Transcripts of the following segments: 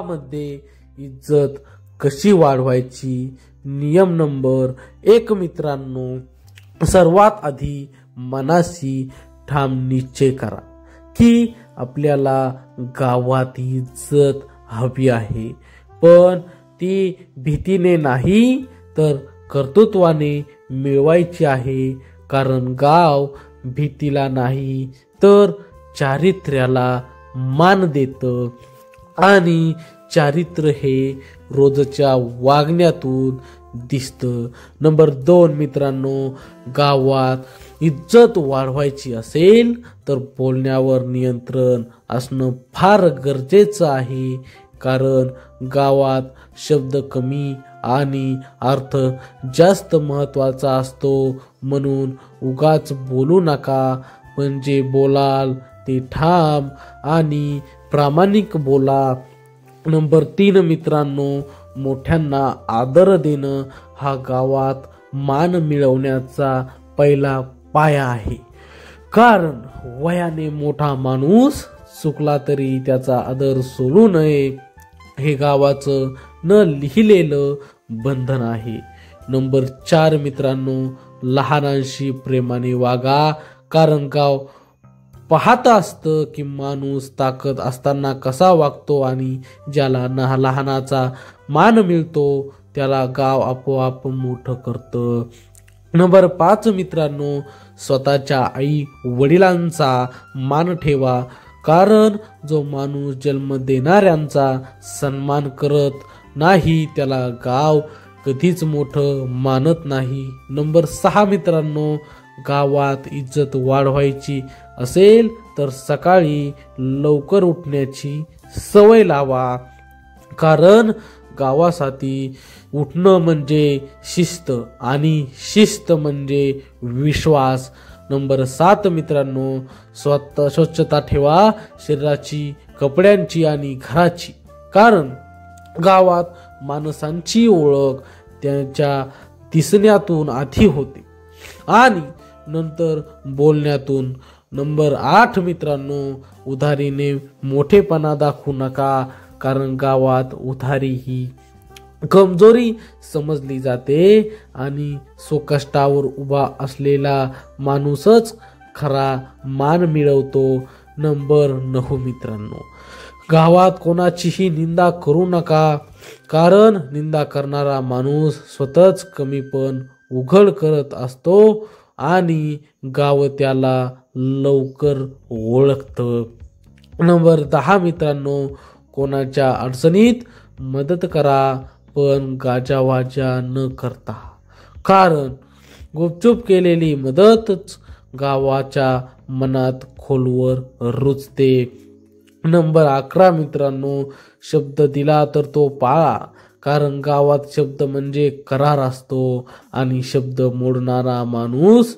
मध्ये इज्जत कशी वाढवायची? नियम नंबर 1 मित्रांनो, सर्वात आधी मनाशी ठाम निश्चय करा की आपल्याला गावात इज्जत हवी आहे, पण ती भीतीने नाही तर कर्तृत्वाने मिळवायची आहे. कारण गाव भीतीला नाही तर चारित्र्याला मान देतं आणि चारित्र्य हे रोजच्या वागण्यातून दिसतं. नंबर 2 मित्रांनो, गावात इज्जत वाढवायची असेल तर बोलण्यावर नियंत्रण असणं फार गरजेचं आहे. कारण गावात शब्द कमी आणि अर्थ जास्त महत्त्वाचा असतो. म्हणून उगाच बोलू नका, पण जे बोलाल ते ठाम आणि प्रामाणिक बोला. नंबर 3 मित्रांनो, मोठ्यांना आदर देणं हा गावात मान मिळवण्याचा पहिला पाया आहे. कारण वयाने मोठा माणूस चुकला तरी त्याचा आदर सोडू नये, हे गावाचं न लिहिलेलं बंधन आहे. नंबर 4 मित्रांनो, लहानांशी प्रेमाने वागा. कारण गाव पाहत असतं की माणूस ताकद असताना कसा वागतो आणि ज्याला लहानाचा मान मिळतो त्याला गाव आपोआप मोठं करतं. नंबर 5 मित्रांनो, स्वतःच्या आई वडिलांचा मान ठेवा. कारण जो माणूस जन्म देणाऱ्यांचा सन्मान करत नाही त्याला गाव कधीच मोठं मानत नाही. नंबर 6 मित्रांनो, गावात इज्जत वाढवायची असेल तर सकाळी लवकर उठण्याची सवय लावा. कारण गावासाठी उठणं म्हणजे शिस्त आणि शिस्त म्हणजे विश्वास. नंबर 7 मित्रांनो, स्वच्छता ठेवा, शरीराची, कपड्यांची आणि घराची. कारण गावात माणसांची ओळख त्यांच्या दिसण्यातून आधी होते आणि नंतर बोलण्यातून. नंबर 8 मित्रांनो, उधारीने मोठेपणा दाखवू नका. कारण गावात उधारी ही कमजोरी समजली जाते आणि स्वकष्टावर उभा असलेला माणूसच खरा मान मिळवतो. नंबर 9 मित्रांनो, गावात कोणाचीही निंदा करू नका. कारण निंदा करणारा माणूस स्वतःच कमीपण उघड करत असतो आणि गाव त्याला लवकर ओळखतं. नंबर 10 मित्रांनो, कोणाच्या अडचणीत मदत करा, पण गाजावाजा न करता. कारण गुपचूप केलेली मदतच गावाच्या मनात खोलवर रुजते. नंबर 11 मित्रांनो, शब्द दिला तर तो पाळा. कारण गावात शब्द म्हणजे करार असतो आणि शब्द मोडणारा माणूस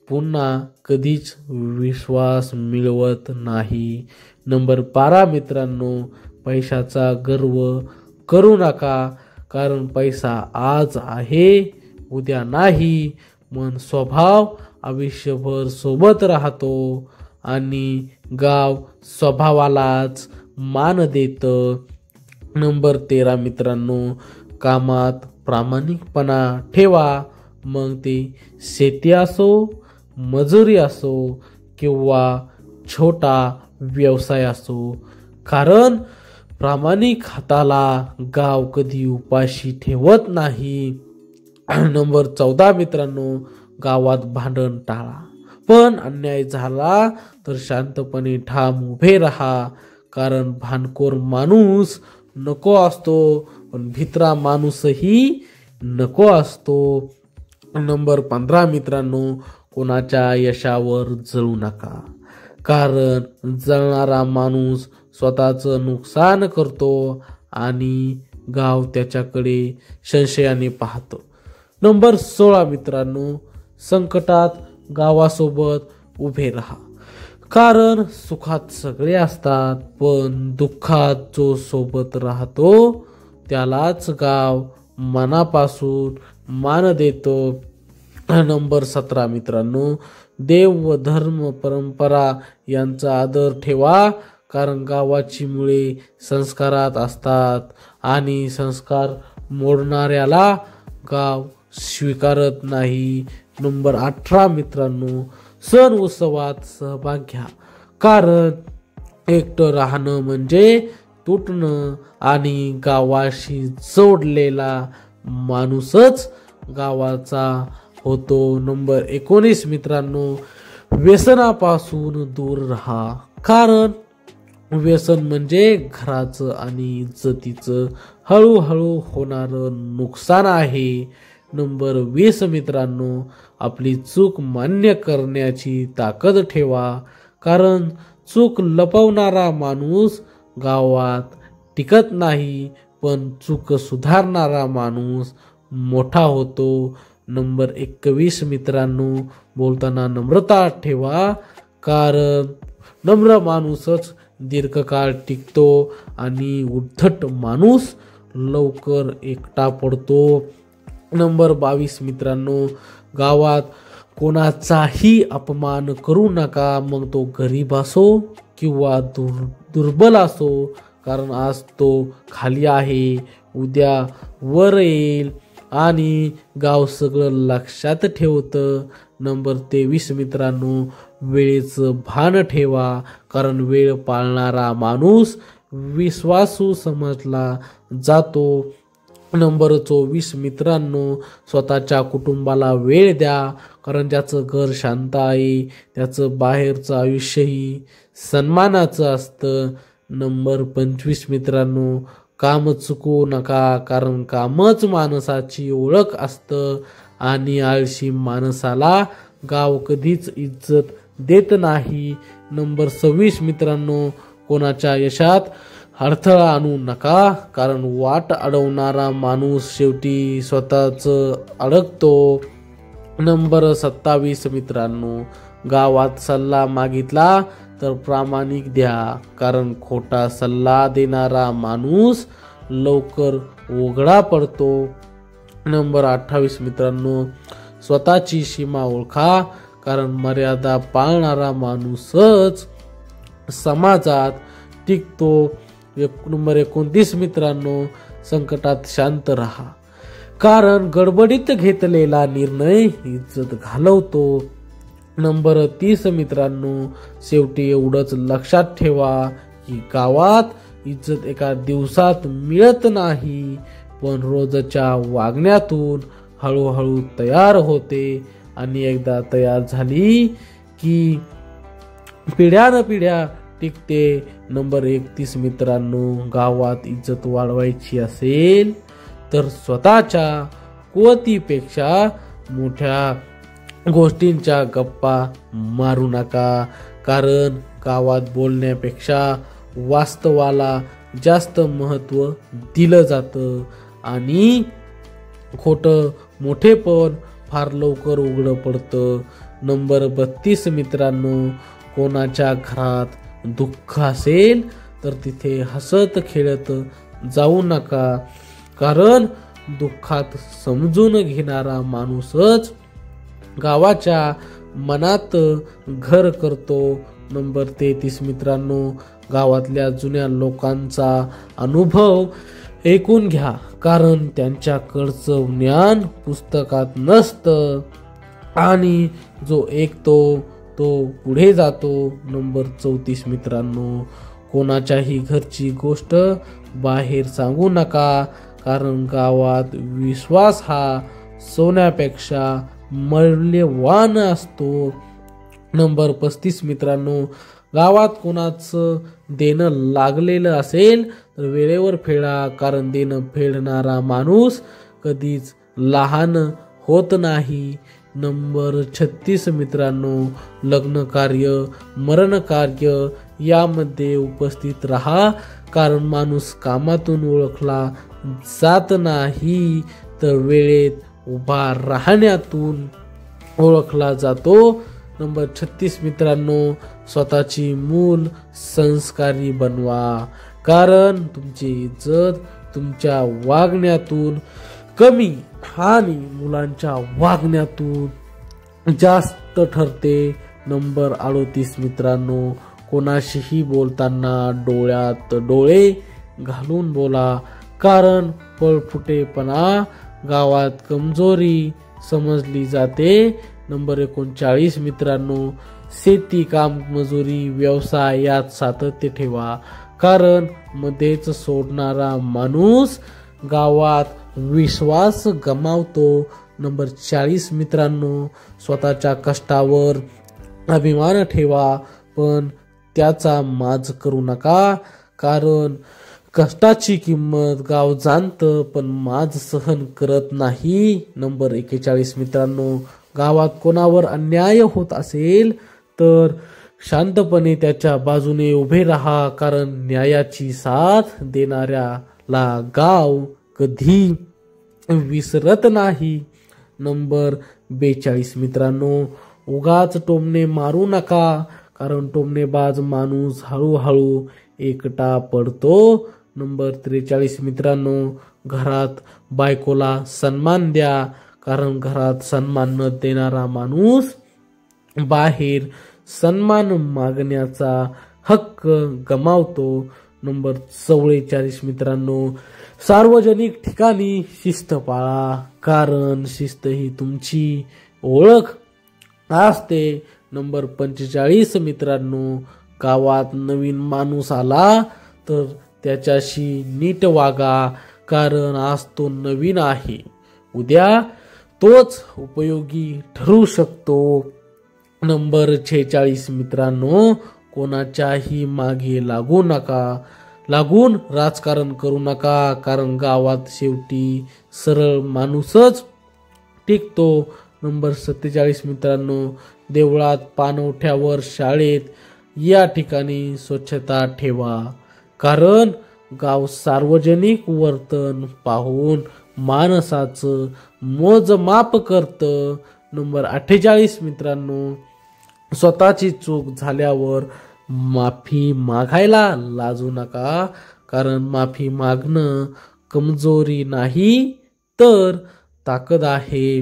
पुन्हा कधीच विश्वास मिळवत नाही. नंबर 12 मित्रांनो, पैशाचा गर्व करू नका. कारण पैसा आज आहे उद्या नाही, मन स्वभाव आयुष्यभर सोबत राहतो आणि गाव स्वभावालाच मान देतं. नंबर 13 मित्रांनो, कामात प्रामाणिकपणा ठेवा. मग ते शेती असो, मजुरी असो किंवा छोटा व्यवसाय असो. कारण प्रामाणिक हाताला गाव कधी उपाशी ठेवत नाही. नंबर 14 मित्रांनो, गावात भांडण टाळा. पण अन्याय झाला तर शांतपणे ठाम उभे राहा. कारण भांडखोर माणूस नको असतो, पण भित्रा माणूसही नको असतो. नंबर 15 मित्रांनो, कोणाच्या यशावर जळू नका. कारण जळणारा माणूस स्वतःचं नुकसान करतो आणि गाव त्याच्याकडे संशयाने पाहतं. नंबर 16 मित्रांनो, संकटात गावासोबत उभे राहा. कारण सुखात सगळे असतात, पण दुःखात जो सोबत राहतो त्यालाच गाव मनापासून मान देतो. नंबर 17 मित्रांनो, देव व धर्म परंपरा यांचा आदर ठेवा. कारण गावाची मुळे संस्कारात असतात आणि संस्कार मोडणाऱ्याला गाव स्वीकारत नाही. नंबर 18 मित्रांनो, सण उत्सवात सहभाग घ्या, कारण एकटं राहणं म्हणजे तुटणं आणि गावाशी जोडलेला माणूसच गावाचा होतो. नंबर 19 मित्रांनो, व्यसनापासून दूर राहा, कारण व्यसन म्हणजे घराचं आणि इज्जतीचं हळूहळू होणारं नुकसान आहे. नंबर 20 मित्रांनो, आपली चूक मान्य करण्याची ताकद ठेवा, कारण चूक लपवणारा माणूस गावात टिकत नाही, पण चूक सुधारणारा माणूस मोठा होतो. नंबर 21 मित्रांनो, बोलताना नम्रता ठेवा, कारण नम्र माणूसच दीर्घकाळ टिकतो आणि उद्धट माणूस लवकर एकटा पडतो. नंबर 22 मित्रांनो, गावात कोणाचाही अपमान करू नका, मग तो गरीब असो किंवा दुर्बल असो, कारण आज तो खाली आहे, उद्या वर येईल आणि गाव सगळं लक्षात ठेवतं. नंबर 23 मित्रांनो, वेळेचं भान ठेवा, कारण वेळ पाळणारा माणूस विश्वासू समजला जातो. नंबर 24 मित्रांनो, स्वतःच्या कुटुंबाला वेळ द्या, कारण ज्याचं घर शांत आहे त्याचं बाहेरचं आयुष्यही सन्मानाचं असतं. नंबर 25 मित्रांनो, काम चुकवू नका, कारण कामच माणसाची ओळख असतं आणि आळशी माणसाला गाव कधीच इज्जत देत नाही. नंबर 26 मित्रांनो, कोणाच्या यशात अडथळा आणू नका, कारण वाट अडवणारा माणूस शेवटी स्वतःच अडकतो. नंबर 27 मित्रांनो, गावात सल्ला मागितला तर प्रामाणिक द्या, कारण खोटा सल्ला देणारा माणूस लवकर उघडा पडतो. नंबर 28 मित्रांनो, स्वतःची सीमा ओळखा, कारण मर्यादा पाळणारा माणूसच समाजात टिकतो. नंबर 29 मित्रांनो, संकटात शांत राहा, कारण गडबडीत घेतलेला निर्णय इज्जत घालवतो. नंबर 30 मित्रांनो, शेवटी एवढंच लक्षात ठेवा की गावात इज्जत एका दिवसात मिळत नाही, पण रोजच्या वागण्यातून हळूहळू तयार होते आणि एकदा तयार झाली की पिढ्यानपिढ्या टिकते. नंबर 31 मित्रांनो, गावात इज्जत वाढवायची असेल तर स्वतःच्या कुवतीपेक्षा मोठ्या गोष्टींच्या गप्पा मारू नका, कारण गावात बोलण्यापेक्षा वास्तवाला जास्त महत्त्व दिलं जातं आणि खोटं मोठेपण फार लवकर उघडं पडतं. नंबर 32 मित्रांनो, कोणाच्या घरात दुःख असेल तर तिथे हसत खेळत जाऊ नका, कारण दुःखात समजून घेणारा माणूसच गावाच्या मनात घर करतो. नंबर 33 मित्रांनो, गावातल्या जुन्या लोकांचा अनुभव ऐकून घ्या, कारण त्यांच्याकडचं ज्ञान पुस्तकात नसतं आणि जो ऐकतो तो पुढे जातो. नंबर 34 मित्रांनो, कोणाच्याही घरची गोष्ट बाहेर सांगू नका, कारण गावात विश्वास हा सोन्यापेक्षा मौल्यवान असतो. नंबर 35 मित्रांनो, गावात कोणाचं देणं लागलेलं असेल तर वेळेवर फेडा, कारण देणं फेडणारा माणूस कधीच लहान होत नाही. नंबर 36 मित्रांनो, लग्न कार्य मरण कार्य यामध्ये उपस्थित राहा, कारण माणूस कामातून ओळखला जात नाही तर वेळेत उभा राहण्यातून ओळखला जातो. नंबर 36 मित्रांनो, स्वतःची मूल संस्कारी बनवा, कारण तुमची इज्जत तुमच्या वागण्यातून कमी आणि मुलांच्या वागण्यातून जास्त ठरते. नंबर 38 मित्रांनो, कोणाशीही बोलताना डोळ्यात डोळे घालून बोला, कारण पळपुटेपणा गावात कमजोरी समजली जाते. नंबर 39 मित्रांनो, शेती, काम, मजुरी, व्यवसाय यात सातत्य ठेवा, कारण मध्येच सोडणारा माणूस गावात विश्वास गमावतो. नंबर 40 मित्रांनो, स्वतःच्या कष्टावर अभिमान ठेवा, पण त्याचा माज करू नका, कारण कष्टाची किंमत गाव जाणतं पण माज सहन करत नाही. नंबर 41 मित्रांनो, गावात कोणावर अन्याय होत असेल तर शांतपणे त्याच्या बाजूने उभे राहा, कारण न्यायाची साथ देणाऱ्याला गाव कधी विसरत नाही. नंबर 42 मित्रांनो, उगाच टोमणे मारू नका, कारण टोमणेबाज माणूस हळूहळू एकटा पडतो. नंबर 43 मित्रांनो, घरात बायकोला सन्मान द्या, कारण घरात सन्मान न देणारा माणूस बाहेर सन्मान मागण्याचा हक्क गमावतो. नंबर 44 मित्रांनो, सार्वजनिक ठिकाणी शिस्त पाळा, कारण शिस्त ही तुमची ओळख असते. नंबर 45 मित्रांनो, गावात नवीन माणूस आला तर त्याच्याशी नीट वागा, कारण आज तो नवीन आहे, उद्या तोच उपयोगी ठरू शकतो. नंबर 46 मित्रांनो, कोणाच्याही मागे लागून राजकारण करू नका, कारण गावात शेवटी सरळ माणूसच टिकतो. नंबर 47 मित्रांनो, देवळात, पाणवठ्यावर, शाळेत या ठिकाणी स्वच्छता ठेवा, कारण गाव सार्वजनिक वर्तन पाहून माणसाचं मोजमाप करतं. नंबर 48 मित्रांनो, स्वतःची चूक झाल्यावर माफी मागायला लाजू नका, कारण माफी मागणं कमजोरी नाही तर ताकद आहे.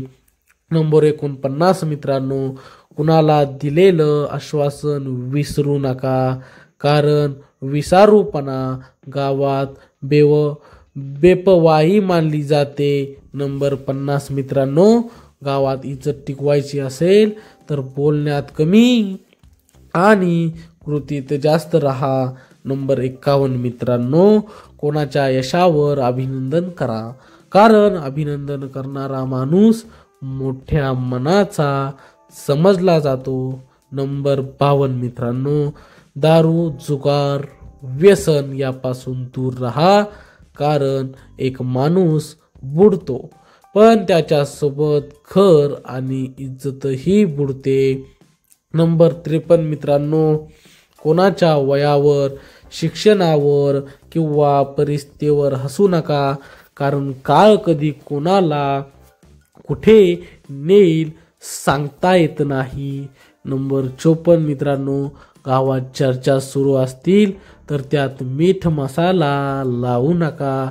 नंबर 49 मित्रांनो, कुणाला दिलेलं आश्वासन विसरू नका, कारण विसारूपणा गावात बेपवाही मानली जाते. नंबर 50 मित्रांनो, गावात इज्जत टिकवायची असेल तर बोलण्यात कमी आणि कृतीत जास्त राहा. नंबर 51 मित्रांनो, कोणाच्या यशावर अभिनंदन करा, कारण अभिनंदन करणारा माणूस मोठ्या मनाचा समजला जातो. नंबर 52 मित्रांनो, दारू, जुगार, व्यसन यापासून दूर राहा, कारण एक माणूस बुडतो पण त्याच्यासोबत घर आणि इज्जतही बुडते. नंबर 53 मित्रांनो, कोणाच्या वयावर, शिक्षणावर किंवा परिस्थितीवर हसू नका, कारण काळ कधी कोणाला कुठे नेईल सांगता येत नाही. नंबर 54 मित्रांनो, गावात चर्चा सुरू असतील तर त्यात मीठ मसाला लावू नका,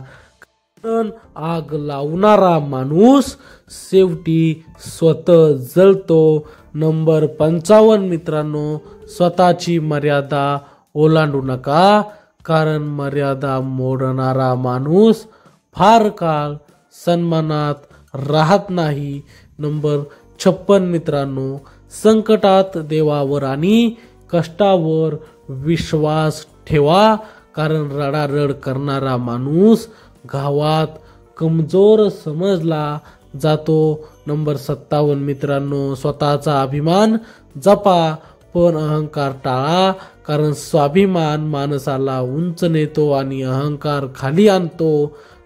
कारण आग लावणारा माणूस शेवटी स्वतः जळतो. नंबर 55 मित्रांनो, स्वतःची मर्यादा ओलांडू नका, कारण मर्यादा मोडणारा माणूस फार काळ सन्मानात राहत नाही. नंबर 56 मित्रांनो, संकटात देवावर आणि कष्टावर विश्वास ठेवा, कारण रडारड करणारा माणूस गावात कमजोर समजला जातो. नंबर 57 मित्रांनो, स्वतःचा अभिमान जपा पण अहंकार टाळा, कारण स्वाभिमान माणसाला उंच नेतो आणि अहंकार खाली आणतो.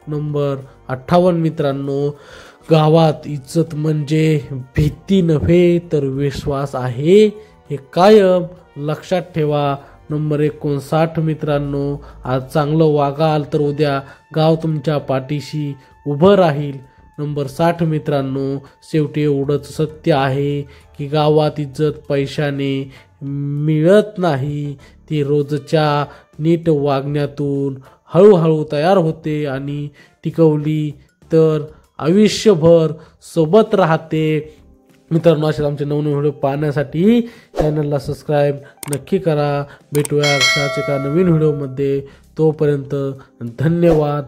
नंबर 58 मित्रांनो, गावात इज्जत म्हणजे भीती नव्हे तर विश्वास आहे, हे कायम लक्षात ठेवा. नंबर 59 मित्रांनो, आज चांगलं वागाल तर उद्या गाव तुमच्या पाठीशी उभं राहील. नंबर 60 मित्रांनो, शेवटी एवढंच सत्य आहे की गावात इज्जत पैशाने मिळत नाही, ती रोजच्या नीट वागण्यातून हळूहळू तयार होते आणि टिकवली तर आयुष्यभर सोबत राहते. मित्रांनो, असेच आमचे नवनवीन व्हिडिओ पाहण्यासाठी चॅनलला सबस्क्राईब नक्की करा. भेटूया अशाच एका नवीन व्हिडिओमध्ये. तोपर्यंत धन्यवाद.